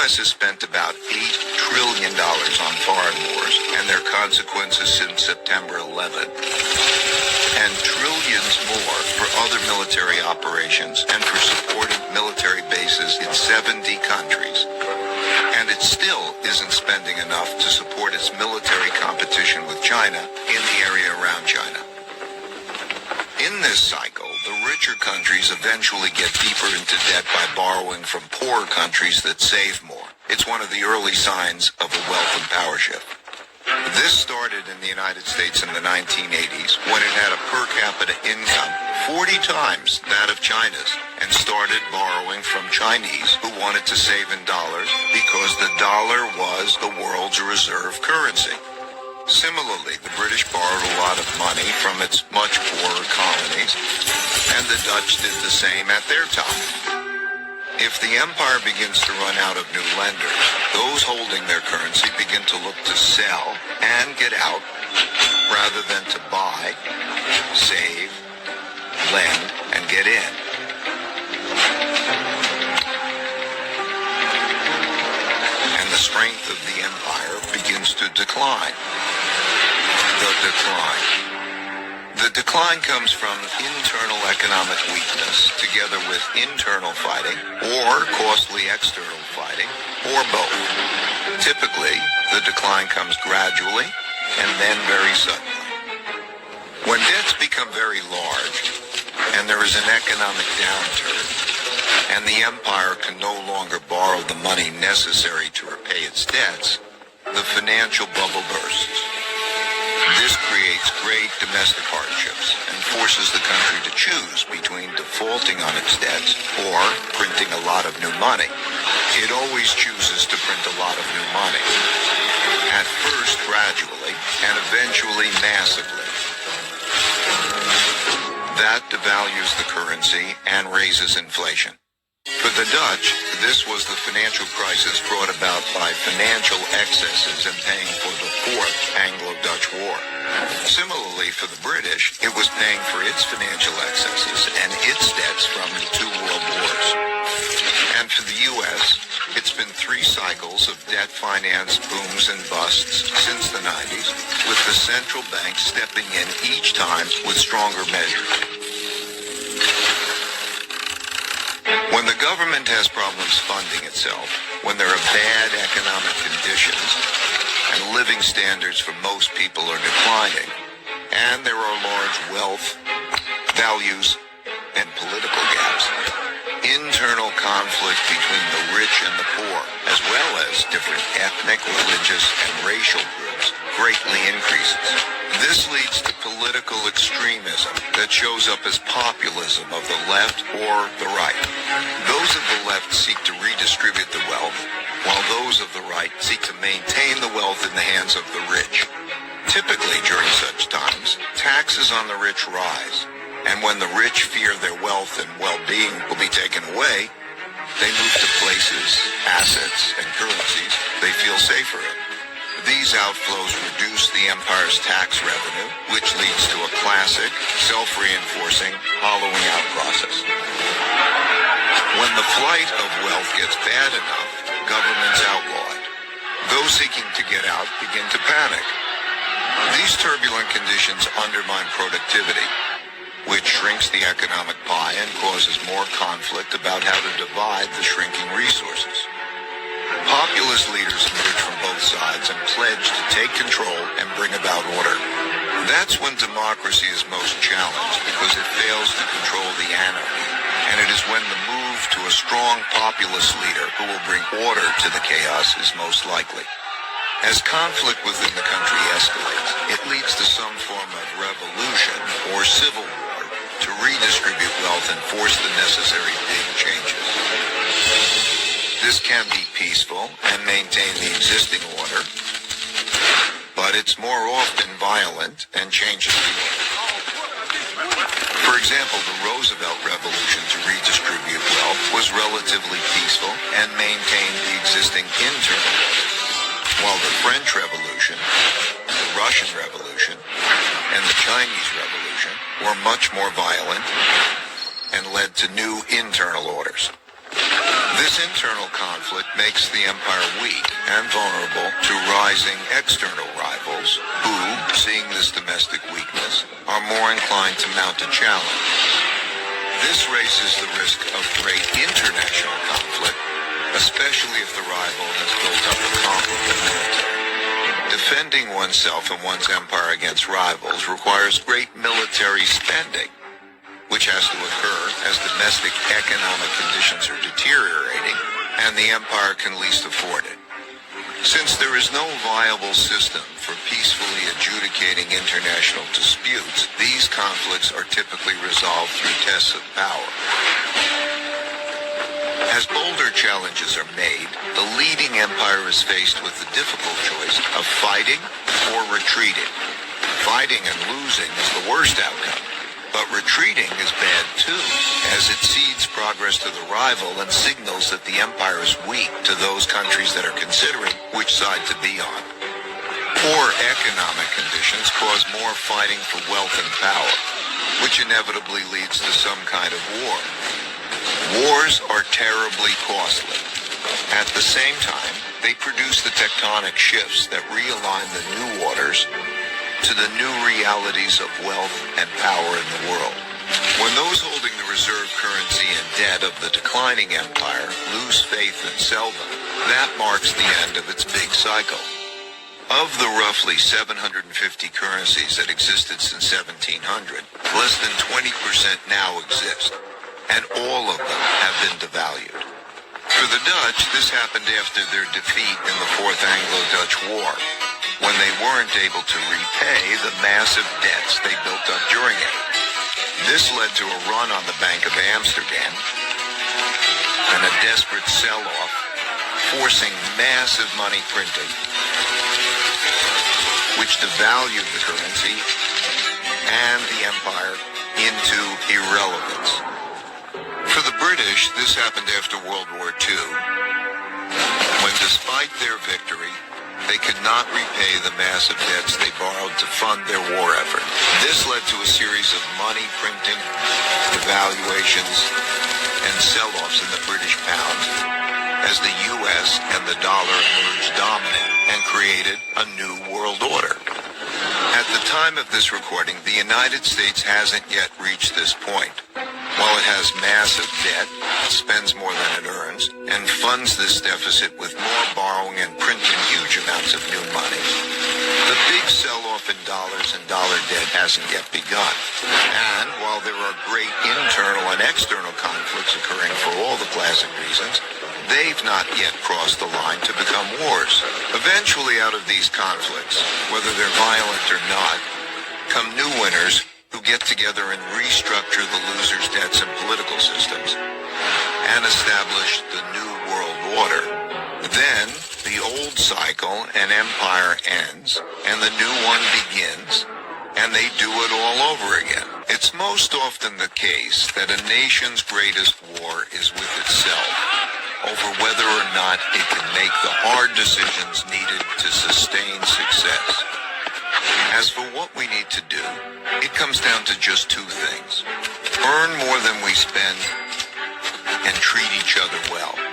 U.S. has spent about $8 trillion on foreign wars and their consequences since September 11th, and trillions more for other military operations and for supporting military bases in 70 countries. And it still isn't spending enough to support its military competition with China in the area around China. In this cycle, the richer countries eventually get deeper into debt by borrowing from poorer countries that save more. It's one of the early signs of a wealth and power shift. This started in the United States in the 1980s when it had a per capita income 40 times that of China's and started borrowing from Chinese who wanted to save in dollars because the dollar was the world's reserve currency. Similarly, the British borrowed a lot of money from its much poorer colonies, and the Dutch did the same at their time. If the empire begins to run out of new lenders, those holding their currency begin to look to sell and get out rather than to buy, save, lend, and get in. And the strength of the empire begins to decline. The decline comes from internal economic weakness together with internal fighting or costly external fighting or both. Typically, the decline comes gradually and then very suddenly. When debts become very large and there is an economic downturn and the empire can no longer borrow the money necessary to repay its debts, the financial bubble bursts. This creates great domestic hardships and forces the country to choose between defaulting on its debts or printing a lot of new money. It always chooses to print a lot of new money, at first gradually and eventually massively. That devalues the currency and raises inflation. For the Dutch, this was the financial crisis brought about by financial excesses and paying for the Fourth Anglo-Dutch War. Similarly, for the British, it was paying for its financial excesses and its debts from the two world wars. And for the U.S., it's been 3 cycles of debt finance booms and busts since the 90s, with the central bank stepping in each time with stronger measures. When the government has problems funding itself, when there are bad economic conditions, and living standards for most people are declining, and there are large wealth, values, and political gaps, internal conflict between the rich and the poor, as well as different ethnic, religious, and racial groups, greatly increases. This leads to political extremism that shows up as populism of the left or the right. Those of the left seek to redistribute the wealth, while those of the right seek to maintain the wealth in the hands of the rich. Typically, during such times, taxes on the rich rise, and when the rich fear their wealth and well-being will be taken away, they move to places, assets, and currencies they feel safer in. These outflows reduce the empire's tax revenue, which leads to a classic, self-reinforcing, hollowing out process. When the flight of wealth gets bad enough, governments outlaw it. Those seeking to get out begin to panic. These turbulent conditions undermine productivity, which shrinks the economic pie and causes more conflict about how to divide the shrinking resources. Populist leaders emerge from both sides and pledge to take control and bring about order. That's when democracy is most challenged because it fails to control the anarchy, and it is when the move to a strong populist leader who will bring order to the chaos is most likely. As conflict within the country escalates, it leads to some form of revolution or civil war to redistribute wealth and force the necessary big changes. This can be peaceful and maintain the existing order, but it's more often violent and changes the order. For example, the Roosevelt Revolution to redistribute wealth was relatively peaceful and maintained the existing internal order, while the French Revolution, the Russian Revolution, and the Chinese Revolution were much more violent and led to new internal orders. This internal conflict makes the empire weak and vulnerable to rising external rivals who, seeing this domestic weakness, are more inclined to mount a challenge. This raises the risk of great international conflict, especially if the rival has built up a comparable military. Defending oneself and one's empire against rivals requires great military spending, which has to occur as domestic economic conditions are deteriorating and the empire can least afford it. Since there is no viable system for peacefully adjudicating international disputes, these conflicts are typically resolved through tests of power. As bolder challenges are made, the leading empire is faced with the difficult choice of fighting or retreating. Fighting and losing is the worst outcome. But retreating is bad too, as it cedes progress to the rival and signals that the empire is weak to those countries that are considering which side to be on. Poor economic conditions cause more fighting for wealth and power, which inevitably leads to some kind of war. Wars are terribly costly. At the same time, they produce the tectonic shifts that realign the new orders to the new realities of wealth and power in the world. When those holding the reserve currency and debt of the declining empire lose faith and sell them, that marks the end of its big cycle. Of the roughly 750 currencies that existed since 1700, less than 20% now exist, and all of them have been devalued. For the Dutch, this happened after their defeat in the Fourth Anglo-Dutch War, when they weren't able to repay the massive debts they built up during it. This led to a run on the Bank of Amsterdam and a desperate sell-off, forcing massive money printing, which devalued the currency and the empire into irrelevance. For the British, this happened after World War II, when despite their victory, they could not repay the massive debts they borrowed to fund their war effort. This led to a series of money printing, devaluations, and sell-offs in the British pound as the U.S. and the dollar emerged dominant and created a new world order. At the time of this recording, the United States hasn't yet reached this point. While it has massive debt, spends more than it earns, and funds this deficit with more borrowing and printing huge amounts of new money, the big sell-off in dollars and dollar debt hasn't yet begun. And while there are great internal and external conflicts occurring for all the classic reasons, they've not yet crossed the line to become wars. Eventually, out of these conflicts, whether they're violent or not, come new winners who get together and restructure the losers' debts and political systems and establish the new world order. Then, the old cycle and empire ends, and the new one begins, and they do it all over again. It's most often the case that a nation's greatest war is with itself, over whether or not it can make the hard decisions needed to sustain success. As for what we need to do, it comes down to just two things. Earn more than we spend and treat each other well.